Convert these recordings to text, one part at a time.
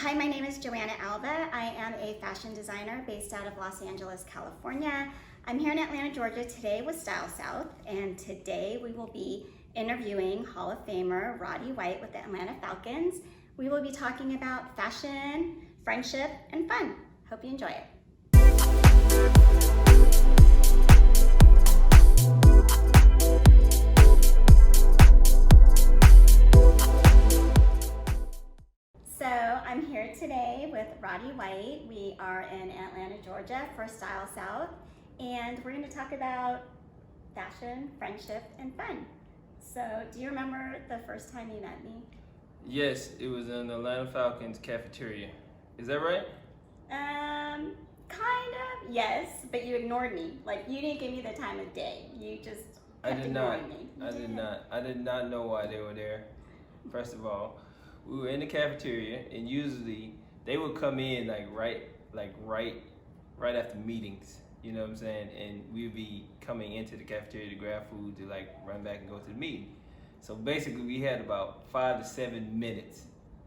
Hi, my name is Jhoanna Alba. I am a fashion designer based out of Los Angeles, California. I'm here in Atlanta, Georgia today with Style South, and today we will be interviewing Hall of Famer Roddy White with the Atlanta Falcons. We will be talking about fashion, friendship, and fun. Hope you enjoy it. So I'm here today with Roddy White. We are in Atlanta, Georgia for Style South, and we're going to talk about fashion, friendship, and fun. So do you remember the first time you met me? Yes, it was in the Atlanta Falcons cafeteria. Is that right? Kind of, yes, but you ignored me. Like, you didn't give me the time of day. You just kept ignoring me. I did not know why they were there. First of all, we were in the cafeteria, and usually they would come in right after meetings. You know what I'm saying? And we'd be coming into the cafeteria to grab food to run back and go to the meeting. So basically, we had about 5 to 7 minutes,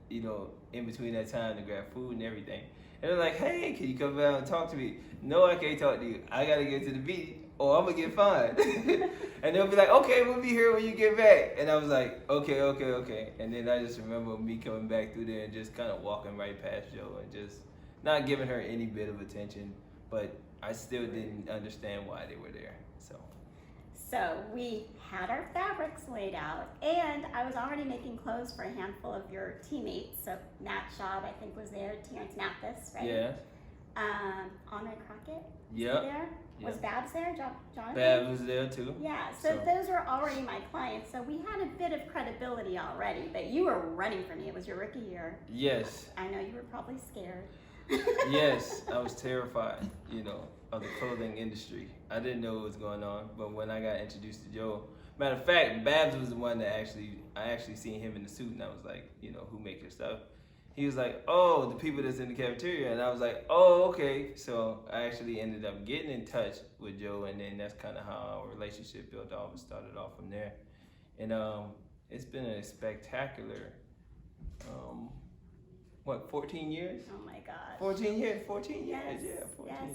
in between that time to grab food and everything. And they're like, "Hey, can you come down and talk to me?" "No, I can't talk to you. I gotta get to the meeting, or I'm gonna get fined." And they'll be like, "Okay, we'll be here when you get back." And I was like, okay. And then I just remember me coming back through there and just kind of walking right past Joe and just not giving her any bit of attention. But I still didn't understand why they were there. So we had our fabrics laid out, and I was already making clothes for a handful of your teammates. So Matt Schaub, I think, was there. Terrence Mathis, right? Yeah. Andre Crockett. Yep. There. Yep. Was Babs there? Jonathan? Babs was there too. Yeah. So those were already my clients. So we had a bit of credibility already. But you were running for me. It was your rookie year. Yes. I know you were probably scared. Yes, I was terrified, of the clothing industry. I didn't know what was going on, but when I got introduced to Joe, matter of fact, Babs was the one that I actually seen him in the suit, and I was like, who make your stuff? He was like, "Oh, the people that's in the cafeteria," and I was like, "Oh, okay." So I actually ended up getting in touch with Joe, and then that's kind of how our relationship built off and started off from there. And it's been a spectacular 14 years? Oh my gosh. 14 years, Yes, 14 yes.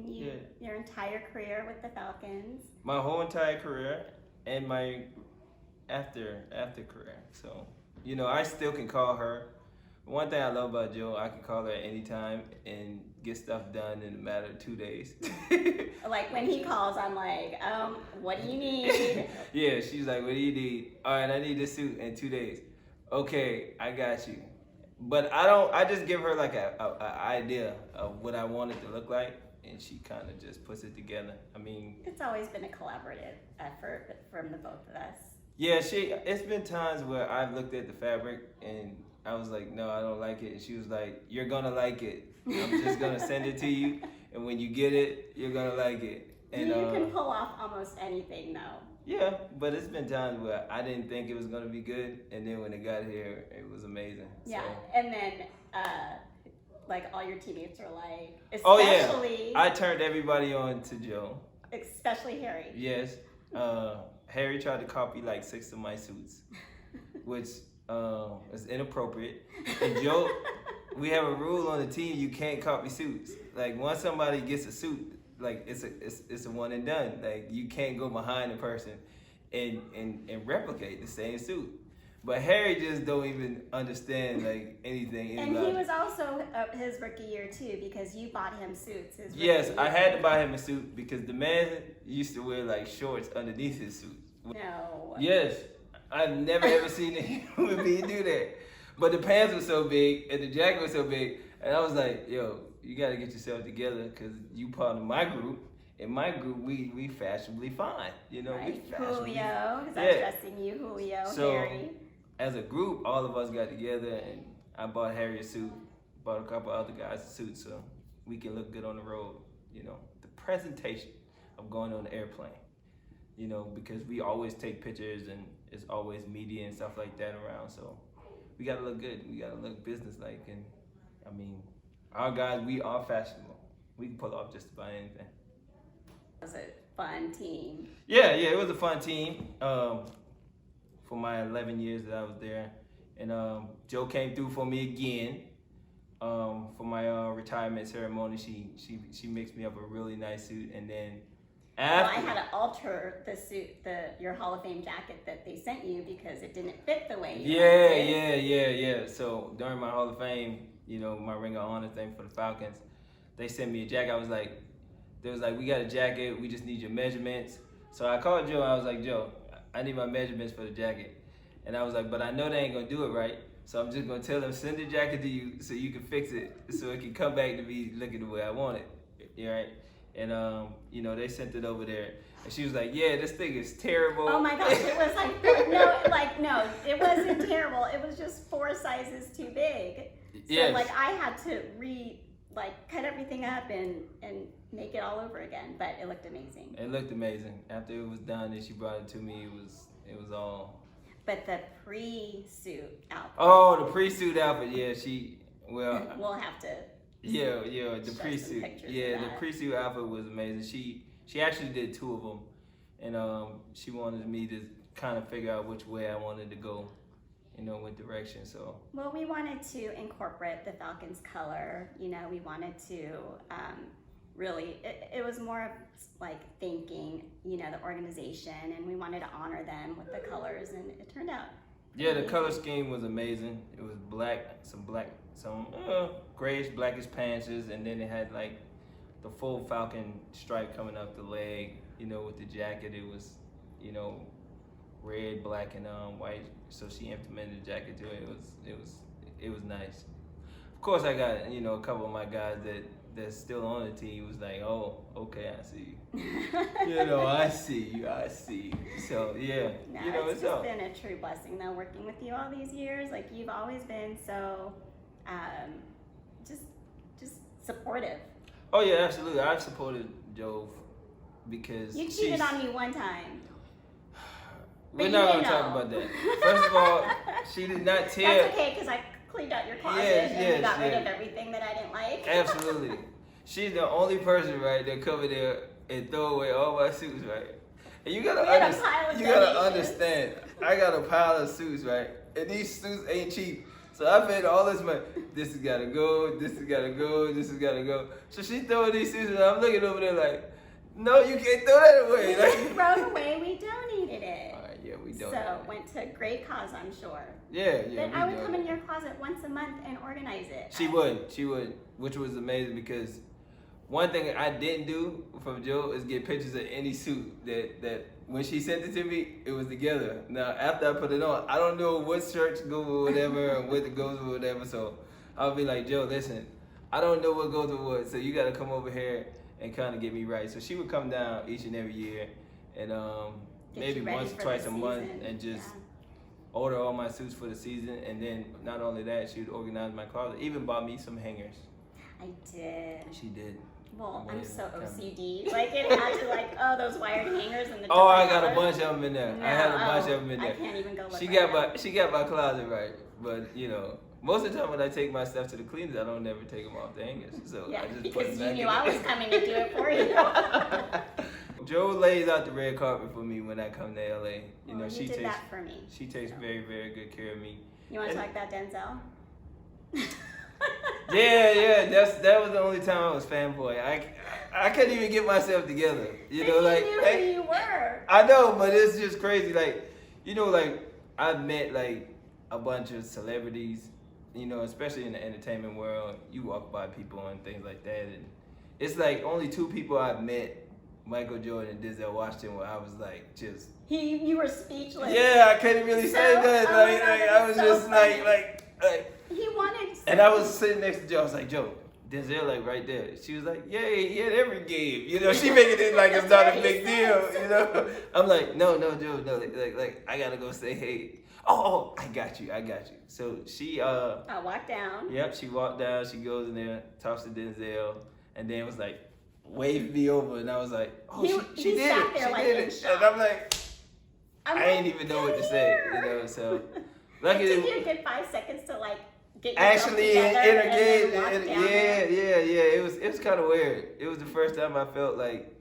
years. Your entire career with the Falcons. My whole entire career and my after career. So, I still can call her. One thing I love about Joe, I can call her at any time and get stuff done in a matter of 2 days. Like when he calls, I'm like, what do you need? Yeah, she's like, "What do you need?" "All right, I need this suit in 2 days." "Okay, I got you." But I just give her a idea of what I want it to look like, and she kind of just puts it together. I mean, it's always been a collaborative effort from the both of us. Yeah, it's been times where I've looked at the fabric and I was like, "No, I don't like it." And she was like, "You're gonna like it. I'm just gonna send it to you, and when you get it, you're gonna like it." And you can pull off almost anything though. Yeah, but it's been times where I didn't think it was gonna be good, and then when it got here, it was amazing. Yeah, so. and then all your teammates are like, especially, "Oh yeah, I turned everybody on to Joe, especially Harry." Yes, Harry tried to copy 6 of my suits, which is inappropriate. And Joe, we have a rule on the team: you can't copy suits. Once somebody gets a suit, it's a one and done. You can't go behind the person and replicate the same suit. But Harry just don't even understand anything. And he was also his rookie year too, because you bought him suits. Yes, I had to buy him a suit because the man used to wear shorts underneath his suit. No. Yes, I've never ever seen a human being do that. But the pants were so big and the jacket was so big, and I was like, "Yo, you got to get yourself together because you part of my group. In my group, we fashionably fine, Right. We fashionably. Julio, because I'm trusting you, Julio, so, Harry. As a group, all of us got together, and I bought Harry a suit, bought a couple other guys a suit, so we can look good on the road. The presentation of going on the airplane. Because we always take pictures and it's always media and stuff like that around, so we gotta look good. We gotta look businesslike, and I mean, our guys, we are fashionable. We can pull off just about anything. It was a fun team. Yeah, it was a fun team. For my 11 years that I was there, and Joe came through for me again For my retirement ceremony, she mixed me up a really nice suit, and then Well, after I had to alter the suit, your Hall of Fame jacket that they sent you because it didn't fit the way you wanted it. yeah. So during my Hall of Fame, my Ring of Honor thing for the Falcons, they sent me a jacket. They was like, we got a jacket, we just need your measurements. So I called Joe, I was like, Joe, I need my measurements for the jacket. And I was like, but I know they ain't gonna do it right. So I'm just gonna tell them, send the jacket to you so you can fix it, so it can come back to me looking the way I want it. Yeah, right? And they sent it over there. And she was like, yeah, this thing is terrible. Oh my gosh, it was no, it wasn't terrible. It was just 4 sizes too big. So Yes. I had to cut everything up and make it all over again, but it looked amazing. It looked amazing. After it was done and she brought it to me, it was all. But the pre-suit outfit. Oh, the pre-suit outfit, yeah, We'll have to. Yeah, the show pre-suit. some pictures Yeah, of the that. pre-suit outfit was amazing. She actually did 2 of them, and she wanted me to kind of figure out which way I wanted to go, what direction. So. Well, we wanted to incorporate the Falcons color. We wanted to really. It was more of thanking the organization, and we wanted to honor them with the colors, and it turned out. Yeah, the color scheme was amazing. It was some grayish, blackish pants, and then it had the full Falcon stripe coming up the leg. With the jacket, it was, red, black, and white. So she implemented the jacket to it. It was nice. Of course, I got a couple of my guys that's still on the team was like, oh, okay, I see you. I see you. So yeah, No, it's it's just all. been a true blessing though, working with you all these years. You've always been so, just supportive. Oh yeah, absolutely. I've supported Joe because You cheated on me one time. We're But not you gonna know. talk about that. First of all, she did not tear. That's okay, because I cleaned out your closet and we got rid of everything that I didn't like. Absolutely. She's the only person, right, that come there and throw away all my suits, right? And you gotta We had a pile of donations. understand. I got a pile of suits, right? And these suits ain't cheap. So I paid all this money. This has gotta go, this has gotta go, this has gotta go. So she throwing these suits and I'm looking over there like, no, you can't throw that away. We didn't throw it away, we donated it. All right, yeah, we So donated. it went to a great cause, I'm sure. Yeah. But we I would come donated. in your closet once a month and organize it. She would, which was amazing because one thing I didn't do from Joe is get pictures of any suit that when she sent it to me, it was together. Now, after I put it on, I don't know what shirts go with whatever and what goes with whatever, so I'll be like, Joe, listen, I don't know what goes with what, so you gotta come over here and kind of get me right. So she would come down each and every year and Get maybe you ready once or for twice the a month season. and just Yeah. order all my suits for the season, and then not only that, she would organize my closet. Even bought me some hangers. I did. She did. Well, I'm Amazing. so OCD. It had to those wired hangers and the. Oh, I different got a colors. bunch of them in there. No, I had a bunch of them in I there. can't even go look. She right got now. she got my closet right, but most of the time when I take my stuff to the cleaners, I don't never take them off the hangers. So Yeah, I just put because them you back knew in I there. was coming to do it for you. Joe lays out the red carpet for me when I come to LA. Well, you she did takes that for me. she takes very, very good care of me. You want to And- talk about Denzel? Yeah, that was the only time I was fanboy. I couldn't even get myself together. You knew who you were. I know, but it's just crazy. I've met a bunch of celebrities, especially in the entertainment world. You walk by people and things like that, and it's only 2 people I've met, Michael Jordan and Denzel Washington, where I was just. You were speechless. Yeah, I couldn't really say So- that. oh my God, I was that's just so funny. like. He wanted. And I was sitting next to Joe. I was like, Joe, Denzel right there. She was like, yeah, he had every game. She making it like it's not a big deal. I'm like, no, Joe, no. I gotta go say hey. Oh, I got you. So she I walked down. Yep, she walked down. She goes in there, talks to Denzel, and then was like, waved me over, and I was like, oh, she he did sat it. there She like did in it. shock. And I'm like, I'm I like, ain't even know what to say. So. It Luckily, took you a good 5 seconds to get yourself actually together and intergate, then walk down yeah. there. It was kind of weird. It was the first time I felt like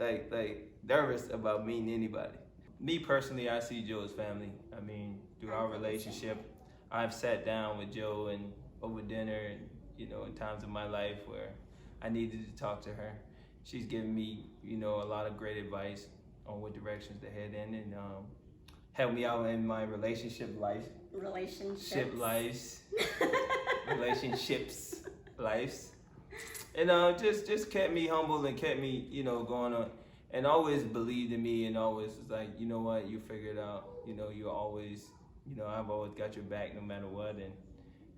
nervous about meeting anybody. Me personally, I see Joe as family. Through our relationship, I've sat down with Joe and over dinner, and you know, in times of my life where I needed to talk to her. She's given me, you know, a lot of great advice on what directions to head in, and helped me out in my relationships, and just kept me humble and kept me, you know, going on, and always believed in me, and always was like, you know what, you figure it out, you know, you always, you know, I've always got your back no matter what. And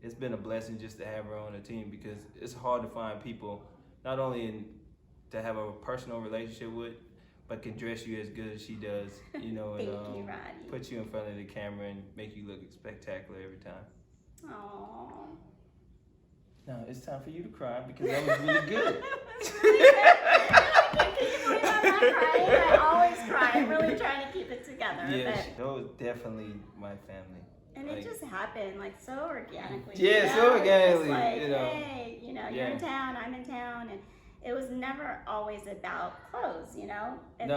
it's been a blessing just to have her on the team, because it's hard to find people not only to have a personal relationship with, but can dress you as good as she does, you know, and Thank you, Roddy. put you in front of the camera and make you look spectacular every time. Aww. Now it's time for you to cry, because that was really good. It's really good. Can you believe I'm not crying? I always cry. I'm really trying to keep it together. Yeah, but... that was definitely my family. And like, it just happened like so organically. Yeah, you know? so organically. It's like, you know. hey, you know, you're in town, I'm in town, and it was never always about clothes, you know? I'm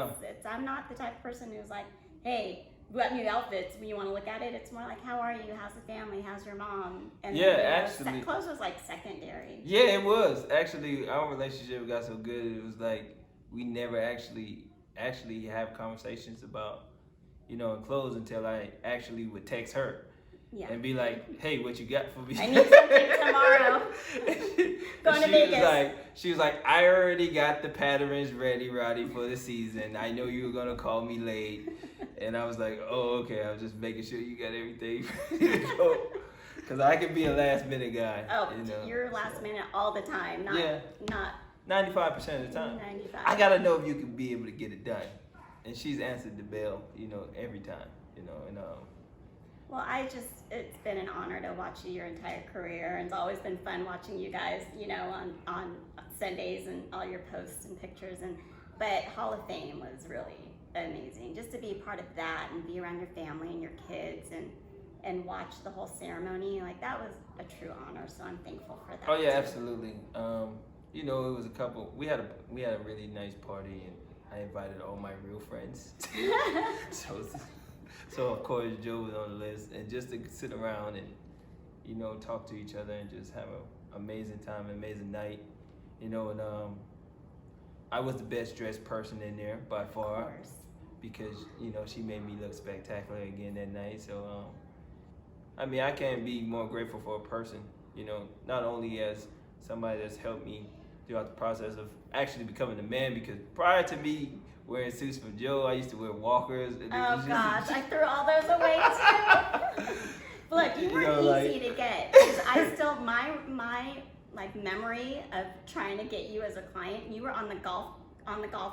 not the type of person who's like, hey, we got new outfits, when you want to look at it. It's more like, how are you? How's the family? How's your mom? And yeah, then, actually. Clothes was like secondary. Yeah, it was. Actually, our relationship got so good, it was like, we never actually have conversations about, you know, clothes until I actually would text her. Yeah. And be like, hey, what you got for me? I need something tomorrow. Going to Vegas. She was like, I already got the patterns ready, Roddy, for the season. I know you were going to call me late. And I was like, oh, okay. I was just making sure you got everything ready to go. Because I can be a last minute guy. Oh, you know? You're last minute all the time. Not 95% of the time. 95. I got to know if you can be able to get it done. And she's answered the bell, you know, every time, you know, and well, it's been an honor to watch you your entire career, and it's always been fun watching you guys, you know, on Sundays and all your posts and pictures. But Hall of Fame was really amazing, just to be part of that and be around your family and your kids and watch the whole ceremony. Like, that was a true honor, so I'm thankful for that. Oh yeah, absolutely. You know, it was we had a really nice party, and I invited all my real friends. So of course Joe was on the list, and just to sit around and, you know, talk to each other and just have an amazing time, amazing night, you know. And I was the best dressed person in there by far, because, you know, she made me look spectacular again that night. So I mean, I can't be more grateful for a person, you know, not only as somebody that's helped me throughout the process of actually becoming a man, because prior to me wearing suits for Joe, I used to wear walkers. And oh gosh, I threw all those away too. Look, you were easy to get. I still, my like memory of trying to get you as a client, you were on the golf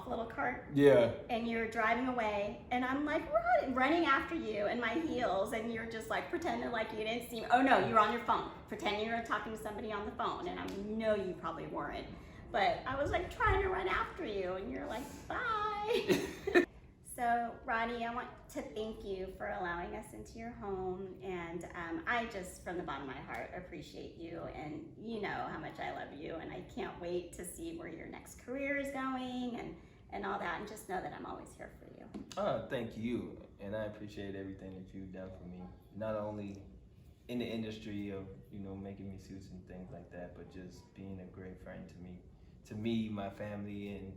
little cart. Yeah. And you're driving away, and I'm like running after you in my heels, and you're just like pretending like you didn't see me. Oh no, you were on your phone, pretending you were talking to somebody on the phone, and I know you probably weren't. But I was like trying to run after you, and you're like, bye. So, Roddy, I want to thank you for allowing us into your home, and I just, from the bottom of my heart, appreciate you, and you know how much I love you, and I can't wait to see where your next career is going, and all that, and just know that I'm always here for you. Oh, thank you, and I appreciate everything that you've done for me, not only in the industry of, you know, making me suits and things like that, but just being a great friend to me, my family, and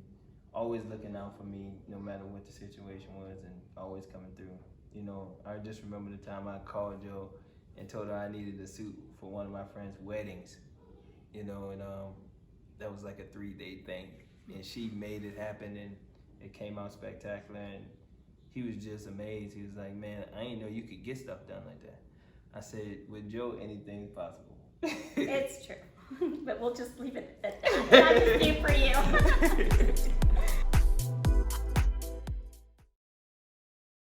always looking out for me no matter what the situation was, and always coming through. You know, I just remember the time I called Joe and told her I needed a suit for one of my friends' weddings, you know, and that was like a 3-day thing, and she made it happen, and it came out spectacular, and he was just amazed. He was like, man, I didn't know you could get stuff done like that. I said, with Joe, anything's possible. It's true. But we'll just leave it at that. I just do for you.